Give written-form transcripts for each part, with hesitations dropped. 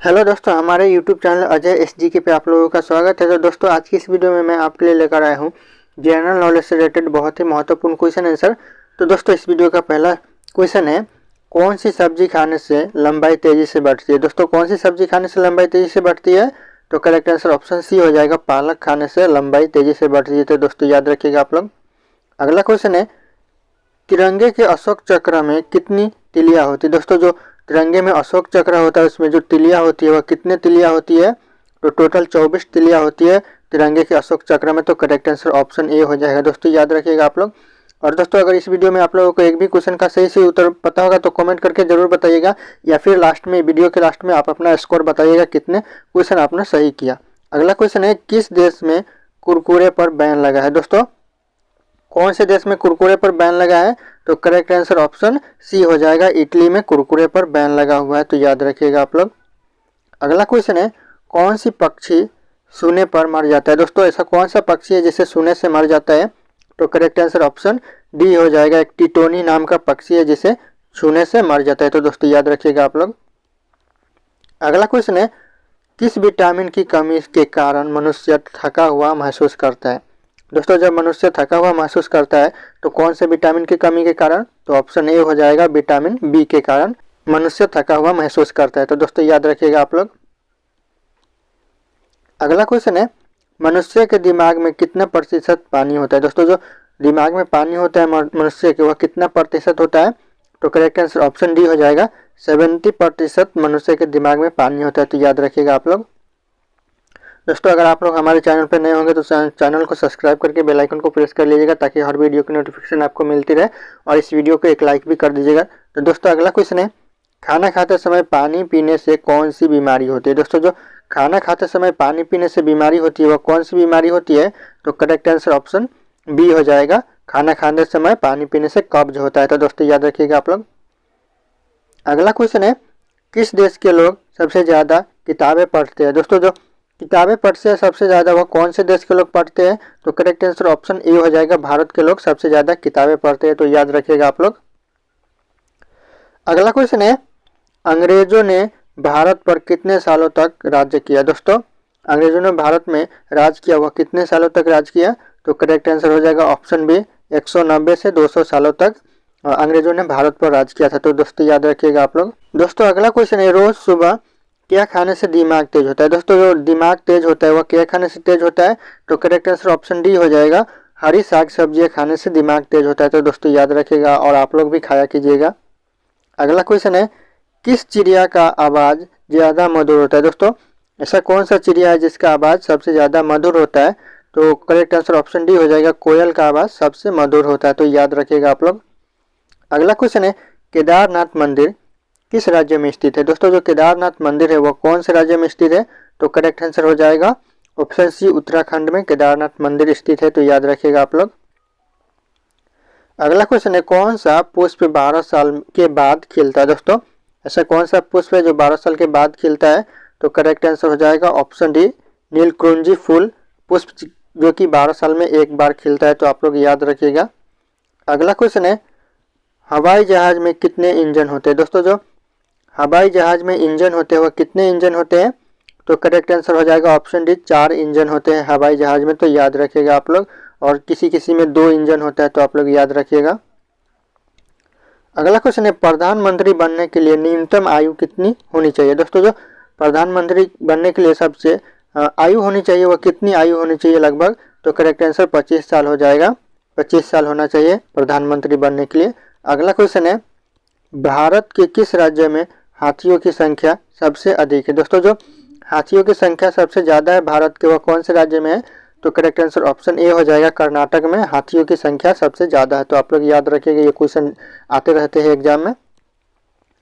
Hello दोस्तों, हमारे YouTube channel Ajay एसजीके पे आप लोगों का स्वागत है। तो दोस्तों, आज की इस वीडियो में मैं आपके लिए लेकर आया हूँ जनरल नॉलेज से रिलेटेड बहुत ही महत्वपूर्ण क्वेश्चन आंसर। तो दोस्तों, इस वीडियो का पहला क्वेश्चन है, कौन सी सब्जी खाने से लंबाई तेजी से बढ़ती है। दोस्तों, कौन सी सब्जी खाने से लंबाई तेजी से बढ़ती है? तो करेक्ट आंसर ऑप्शन सी हो जाएगा, पालक खाने से लंबाई तेजी से बढ़ती है। तो दोस्तों, याद रखिएगा आप लोग। अगला क्वेश्चन है, तिरंगे के अशोक चक्र में कितनी तिलियां होती है। दोस्तों, जो तिरंगे में अशोक चक्र होता है उसमें जो तिलियां होती है वह कितने तिलियां होती है? तो टोटल 24 तिलियां होती है तिरंगे के अशोक चक्र में। तो करेक्ट आंसर ऑप्शन ए हो जाएगा। दोस्तों, याद रखिएगा आप लोग। और दोस्तों, अगर इस वीडियो में आप लोगों को एक भी क्वेश्चन का सही से उत्तर पता होगा तो कमेंट करके जरूर बताइएगा, या फिर लास्ट में वीडियो के लास्ट में आप अपना स्कोर बताइएगा कितने क्वेश्चन आपने सही किया। अगला क्वेश्चन है, किस देश में कुरकुरे पर बैन लगा है। दोस्तों, कौन से देश में कुरकुरे पर बैन लगा है? तो करेक्ट आंसर ऑप्शन सी हो जाएगा, इटली में कुरकुरे पर बैन लगा हुआ है। तो याद रखिएगा आप लोग। अगला क्वेश्चन है, कौन सी पक्षी सूने पर मर जाता है। दोस्तों, ऐसा कौन सा पक्षी है जिसे सूने से मर जाता है? तो करेक्ट आंसर ऑप्शन डी हो जाएगा, एक टिटोनी नाम का पक्षी है जिसे छूने से मर जाता है। तो दोस्तों, याद रखिएगा आप लोग। अगला क्वेश्चन है, किस विटामिन की कमी के कारण मनुष्य थका हुआ महसूस करता है। दोस्तों, जब मनुष्य थका हुआ महसूस करता है तो कौन से विटामिन की कमी के कारण? तो ऑप्शन ए हो जाएगा, विटामिन बी के कारण मनुष्य थका हुआ महसूस करता है। तो दोस्तों, याद रखिएगा आप लोग। अगला क्वेश्चन है, मनुष्य के दिमाग में कितना प्रतिशत पानी होता है। दोस्तों, जो दिमाग में पानी होता है मनुष्य के, वह कितना प्रतिशत होता है? तो करेक्ट आंसर ऑप्शन डी हो जाएगा, 70% मनुष्य के दिमाग में पानी होता है। तो याद रखिएगा आप लोग। दोस्तों, अगर आप लोग हमारे चैनल पर नए होंगे तो चैनल को सब्सक्राइब करके बेल आइकन को प्रेस कर लीजिएगा ताकि हर वीडियो की नोटिफिकेशन आपको मिलती रहे, और इस वीडियो को एक लाइक भी कर दीजिएगा। तो दोस्तों, अगला क्वेश्चन है, खाना खाते समय पानी पीने से कौन सी बीमारी होती है। दोस्तों, जो खाना खाते समय पानी पीने से बीमारी होती है वह कौन सी बीमारी होती है? तो करेक्ट आंसर ऑप्शन बी हो जाएगा, खाना खाते समय पानी पीने से कब्ज होता है। तो दोस्तों, याद रखिएगा आप लोग। अगला क्वेश्चन है, किस देश के लोग सबसे ज़्यादा किताबें पढ़ते हैं। दोस्तों, जो किताबें पढ़ते हैं सबसे ज़्यादा वह कौन से देश के लोग पढ़ते हैं? तो करेक्ट आंसर ऑप्शन ए हो जाएगा, भारत के लोग सबसे ज़्यादा किताबें पढ़ते हैं। तो याद रखिएगा आप लोग। अगला क्वेश्चन है, अंग्रेजों ने भारत पर कितने सालों तक राज्य किया। दोस्तों, अंग्रेजों ने भारत में राज किया, वह कितने सालों तक राज किया? तो करेक्ट आंसर हो जाएगा ऑप्शन बी, 190 से 200 सालों तक अंग्रेजों ने भारत पर राज किया था। तो दोस्तों, याद रखिएगा आप लोग। दोस्तों, अगला क्वेश्चन है, रोज सुबह क्या खाने से दिमाग तेज होता है। दोस्तों, जो दिमाग तेज होता है वह क्या खाने से तेज होता है? तो करेक्ट आंसर ऑप्शन डी हो जाएगा, हरी साग सब्जियां खाने से दिमाग तेज होता है। तो दोस्तों, याद रखिएगा और आप लोग भी खाया कीजिएगा। अगला क्वेश्चन है, किस चिड़िया का आवाज़ ज़्यादा मधुर होता है। दोस्तों, ऐसा कौन सा चिड़िया है जिसका आवाज़ सबसे ज़्यादा मधुर होता है? तो करेक्ट आंसर ऑप्शन डी हो जाएगा, कोयल का आवाज़ सबसे मधुर होता है। तो याद रखिएगा आप लोग। अगला क्वेश्चन है, केदारनाथ मंदिर किस राज्य में स्थित है। दोस्तों, जो केदारनाथ मंदिर है वह कौन से राज्य में स्थित है? तो करेक्ट आंसर हो जाएगा ऑप्शन सी, उत्तराखंड में केदारनाथ मंदिर स्थित है। तो याद रखिएगा आप लोग। अगला क्वेश्चन है, कौन सा पुष्प 12 साल के बाद खिलता है। दोस्तों, ऐसा कौन सा पुष्प है जो 12 साल के बाद खिलता है? तो करेक्ट आंसर हो जाएगा ऑप्शन डी, नीलकुंजी फूल पुष्प, जो कि 12 साल में एक बार खिलता है। तो आप लोग याद रखिएगा। अगला क्वेश्चन है, हवाई जहाज में कितने इंजन होते हैं। दोस्तों, जो हवाई जहाज में इंजन होते हैं वह कितने इंजन होते हैं? तो करेक्ट आंसर हो जाएगा ऑप्शन डी, 4 इंजन होते हैं हवाई जहाज में। तो याद रखिएगा आप लोग, और किसी किसी में 2 इंजन होता है। तो आप लोग याद रखिएगा। अगला क्वेश्चन है, प्रधानमंत्री बनने के लिए न्यूनतम आयु कितनी होनी चाहिए। दोस्तों, जो प्रधानमंत्री बनने के लिए सबसे आयु होनी चाहिए वह कितनी आयु होनी चाहिए लगभग? तो करेक्ट आंसर 25 साल हो जाएगा, 25 साल होना चाहिए प्रधानमंत्री बनने के लिए। अगला क्वेश्चन है, भारत के किस राज्य में हाथियों की संख्या सबसे अधिक है। दोस्तों, जो हाथियों की संख्या सबसे ज़्यादा है भारत के, वह कौन से राज्य में है? तो करेक्ट आंसर ऑप्शन ए हो जाएगा, कर्नाटक में हाथियों की संख्या सबसे ज़्यादा है। तो आप लोग याद रखिएगा, ये क्वेश्चन आते रहते हैं एग्जाम में।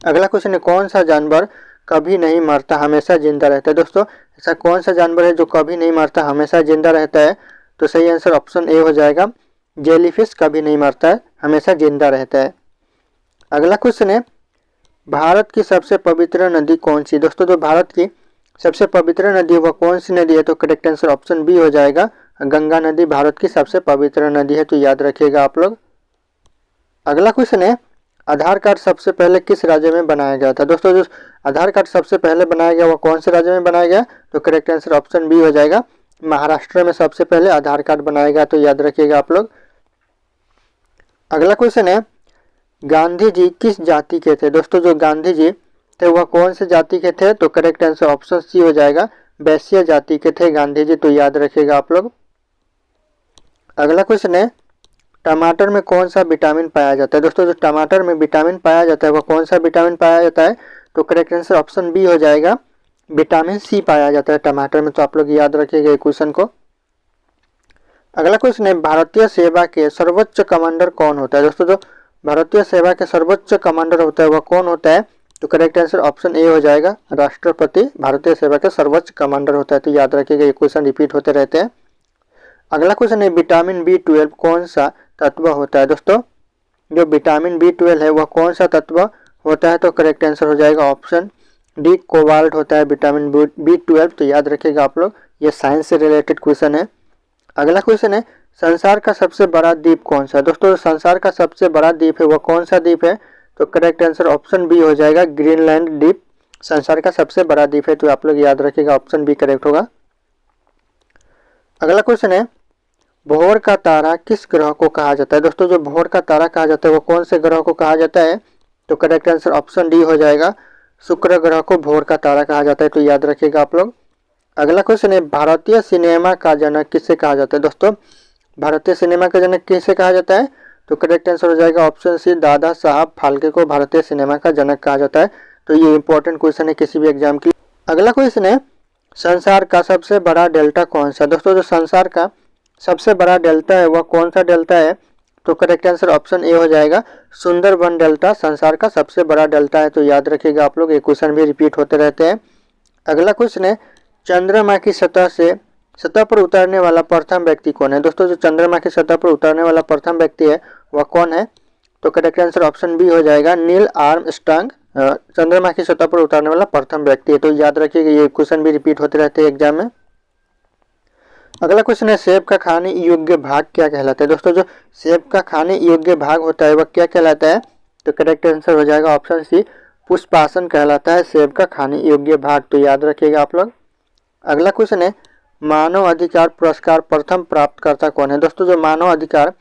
अगला क्वेश्चन है, कौन सा जानवर कभी नहीं मरता हमेशा जिंदा रहता है। दोस्तों, ऐसा कौन सा जानवर है जो कभी नहीं मरता हमेशा जिंदा रहता है? तो सही आंसर ऑप्शन ए हो जाएगा, जेलीफिश कभी नहीं मरता है, हमेशा जिंदा रहता है। अगला क्वेश्चन है, भारत की सबसे पवित्र नदी कौन सी। दोस्तों, जो भारत की सबसे पवित्र नदी वह कौन सी नदी है? तो करेक्ट आंसर ऑप्शन बी हो जाएगा, गंगा नदी भारत की सबसे पवित्र नदी है। तो याद रखिएगा आप लोग। अगला क्वेश्चन है, आधार कार्ड सबसे पहले किस राज्य में बनाया गया था? दोस्तों जो आधार कार्ड सबसे पहले बनाया गया वो कौन से राज्य में बनाया गया? तो करेक्ट आंसर ऑप्शन बी हो जाएगा, महाराष्ट्र में सबसे पहले आधार कार्ड बनाया गया, तो याद रखिएगा आप लोग। अगला क्वेश्चन है, गांधी जी किस जाति के थे? दोस्तों जो गांधी जी थे वह कौन से जाति के थे? तो करेक्ट आंसर ऑप्शन सी हो जाएगा, वैश्य जाति के थे गांधी जी, तो याद रखिएगा आप लोग। अगला क्वेश्चन है, टमाटर में कौन सा विटामिन पाया जाता है? दोस्तों जो टमाटर में विटामिन पाया जाता है वह कौन सा विटामिन पाया जाता है? तो करेक्ट आंसर ऑप्शन बी हो जाएगा, विटामिन सी पाया जाता है टमाटर में, तो आप लोग याद रखिएगा क्वेश्चन को। अगला क्वेश्चन है, भारतीय सेवा के सर्वोच्च कमांडर कौन होता है? दोस्तों जो भारतीय सेवा के सर्वोच्च कमांडर होता है वह कौन होता है? तो करेक्ट आंसर ऑप्शन ए हो जाएगा, राष्ट्रपति भारतीय सेवा के सर्वोच्च कमांडर होता है, तो याद रखिएगा ये क्वेश्चन रिपीट होते रहते हैं। अगला क्वेश्चन है, विटामिन B12 कौन सा तत्व होता है? दोस्तों जो विटामिन B12 है वह कौन सा तत्व होता है? तो करेक्ट आंसर हो जाएगा ऑप्शन डी, कोबाल्ट होता है विटामिन B12, तो याद रखिएगा आप लोग, ये साइंस से रिलेटेड क्वेश्चन है। अगला क्वेश्चन है, संसार का सबसे बड़ा द्वीप कौन सा है? दोस्तों संसार का सबसे बड़ा द्वीप है वह कौन सा द्वीप है? तो करेक्ट आंसर ऑप्शन बी हो जाएगा, ग्रीनलैंड द्वीप संसार का सबसे बड़ा द्वीप है, तो आप लोग याद रखिएगा ऑप्शन बी करेक्ट होगा। अगला क्वेश्चन है, भोर का तारा किस ग्रह को कहा जाता है? दोस्तों जो भोर का तारा कहा जाता है वो कौन से ग्रह को कहा जाता है? तो करेक्ट आंसर ऑप्शन डी हो जाएगा, शुक्र ग्रह को भोर का तारा कहा जाता है, तो याद रखिएगा आप लोग। अगला क्वेश्चन है, भारतीय सिनेमा का जनक किसे कहा जाता है? दोस्तों भारतीय सिनेमा का जनक किसे कहा जाता है? तो करेक्ट आंसर हो जाएगा ऑप्शन सी, दादा साहब फाल्के को भारतीय सिनेमा का जनक कहा जाता है, तो ये इंपॉर्टेंट क्वेश्चन है किसी भी एग्जाम की। अगला क्वेश्चन है, संसार का सबसे बड़ा डेल्टा कौन सा? दोस्तों जो संसार का सबसे बड़ा डेल्टा है वह कौन सा डेल्टा है? तो करेक्ट आंसर ऑप्शन ए हो जाएगा, सुंदरबन डेल्टा संसार का सबसे बड़ा डेल्टा है, तो याद रखिएगा आप लोग, ये क्वेश्चन भी रिपीट होते रहते हैं। अगला क्वेश्चन है, चंद्रमा की सतह पर उतरने वाला प्रथम व्यक्ति कौन है? दोस्तों जो चंद्रमा की सतह पर उतरने वाला प्रथम व्यक्ति है वह कौन है? तो करेक्ट आंसर ऑप्शन बी हो जाएगा, नील आर्मस्ट्रांग चंद्रमा की सतह पर उतरने वाला प्रथम व्यक्ति है, तो याद रखिएगा ये क्वेश्चन भी रिपीट होते रहते हैं एग्जाम में। अगला क्वेश्चन है, सेब का खाने योग्य भाग क्या कहलाता है? दोस्तों जो सेब का खाने योग्य भाग होता है वह क्या कहलाता है? तो करेक्ट आंसर हो जाएगा ऑप्शन सी, पुष्पासन कहलाता है सेब का खाने योग्य भाग, तो याद रखिएगा आप लोग। अगला क्वेश्चन है, मानव अधिकार पुरस्कार प्रथम प्राप्तकर्ता कौन है? दोस्तों जो मानव अधिकार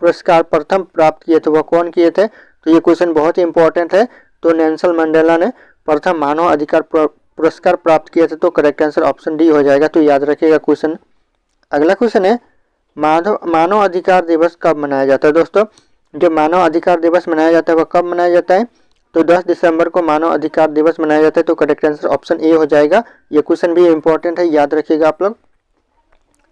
पुरस्कार प्रथम प्राप्त किए थे वह कौन किए थे? तो ये क्वेश्चन बहुत ही इंपॉर्टेंट है, तो नेल्सन मंडेला ने प्रथम मानव अधिकार पुरस्कार प्राप्त किए थे, तो करेक्ट आंसर ऑप्शन डी हो जाएगा, तो याद रखिएगा क्वेश्चन। अगला क्वेश्चन है, मानव अधिकार दिवस कब मनाया जाता है? दोस्तों जो मानव अधिकार दिवस मनाया जाता है वह कब मनाया जाता है? तो 10 दिसंबर को मानव अधिकार दिवस मनाया जाता है, तो करेक्ट आंसर ऑप्शन ए हो जाएगा, ये क्वेश्चन भी इंपॉर्टेंट है, याद रखिएगा आप लोग।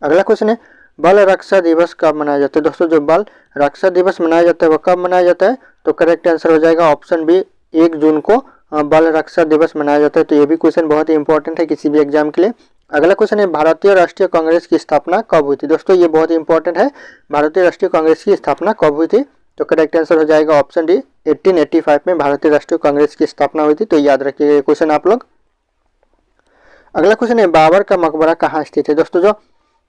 अगला क्वेश्चन है, बल रक्षा दिवस कब मनाया जाता है? दोस्तों जो बल रक्षा दिवस मनाया जाता है वह कब मनाया जाता है? तो करेक्ट आंसर हो जाएगा ऑप्शन बी, 1 जून को बल रक्षा दिवस मनाया जाता है, तो ये भी क्वेश्चन बहुत ही इंपॉर्टेंट है किसी भी एग्जाम के लिए। अगला क्वेश्चन है, भारतीय राष्ट्रीय कांग्रेस की स्थापना कब हुई थी? दोस्तों ये बहुत इंपॉर्टेंट है, भारतीय राष्ट्रीय कांग्रेस की स्थापना कब हुई थी? तो करेक्ट आंसर हो जाएगा ऑप्शन डी, 1885 में भारतीय राष्ट्रीय कांग्रेस की स्थापना हुई थी, तो याद रखिएगा ये क्वेश्चन आप लोग। अगला क्वेश्चन है, बाबर का मकबरा कहाँ स्थित है? दोस्तों जो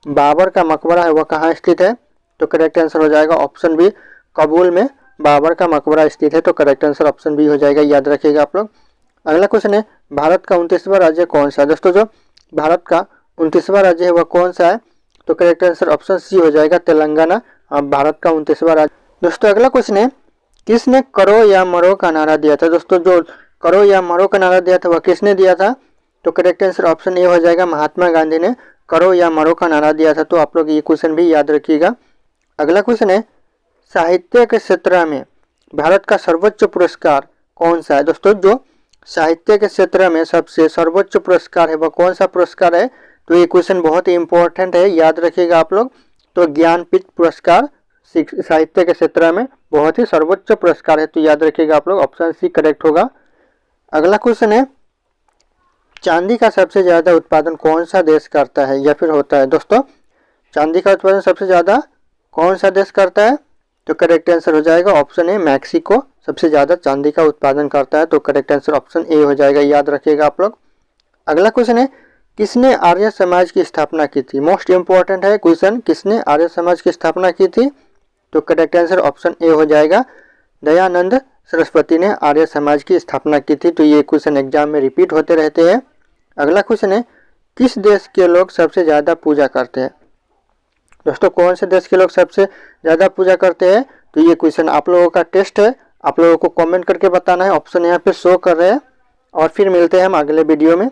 बाबर का मकबरा है वह कहाँ स्थित है? तो करेक्ट आंसर हो जाएगा ऑप्शन बी, काबुल में बाबर का मकबरा स्थित है, तो करेक्ट आंसर ऑप्शन बी हो जाएगा, याद रखिएगा आप लोग। अगला क्वेश्चन है, भारत का 29वां राज्य कौन सा है? दोस्तों जो भारत का 29वां राज्य है वह कौन सा है? तो करेक्ट आंसर ऑप्शन सी हो जाएगा, तेलंगाना भारत का 29वां राज्य। दोस्तों अगला क्वेश्चन है, किसने करो या मरो का नारा दिया था? दोस्तों जो करो या मरो का नारा दिया था वह किसने दिया था? तो करेक्ट आंसर ऑप्शन ए हो जाएगा, महात्मा गांधी ने करो या मरो का नारा दिया था, तो आप लोग ये क्वेश्चन भी याद रखिएगा। अगला क्वेश्चन है, साहित्य के क्षेत्र में भारत का सर्वोच्च पुरस्कार कौन सा है? दोस्तों जो साहित्य के क्षेत्र में सबसे सर्वोच्च पुरस्कार है वह कौन सा पुरस्कार है? तो ये क्वेश्चन बहुत ही इंपॉर्टेंट है, याद रखिएगा आप लोग। तो ज्ञानपीठ पुरस्कार साहित्य के क्षेत्र में बहुत ही सर्वोच्च पुरस्कार है, तो याद रखिएगा आप लोग, ऑप्शन सी करेक्ट होगा। अगला क्वेश्चन है, चांदी का सबसे ज्यादा उत्पादन कौन सा देश करता है या फिर होता है? दोस्तों चांदी का उत्पादन सबसे ज्यादा कौन सा देश करता है? तो करेक्ट आंसर हो जाएगा ऑप्शन ए, मैक्सिको सबसे ज्यादा चांदी का उत्पादन करता है, तो करेक्ट आंसर ऑप्शन ए हो जाएगा, याद रखिएगा आप लोग। अगला क्वेश्चन है, किसने आर्य समाज की स्थापना की थी? मोस्ट इंपॉर्टेंट है क्वेश्चन, किसने आर्य समाज की स्थापना की थी? तो करेक्ट आंसर ऑप्शन ए हो जाएगा, दयानंद सरस्वती ने आर्य समाज की स्थापना की थी। तो ये क्वेश्चन एग्जाम में रिपीट होते रहते हैं। अगला क्वेश्चन है, किस देश के लोग सबसे ज़्यादा पूजा करते हैं? दोस्तों कौन से देश के लोग सबसे ज़्यादा पूजा करते हैं? तो ये क्वेश्चन आप लोगों का टेस्ट है, आप लोगों को कमेंट करके बताना है। ऑप्शन यहाँ पे शो कर रहे हैं। और फिर मिलते हैं हम अगले वीडियो में।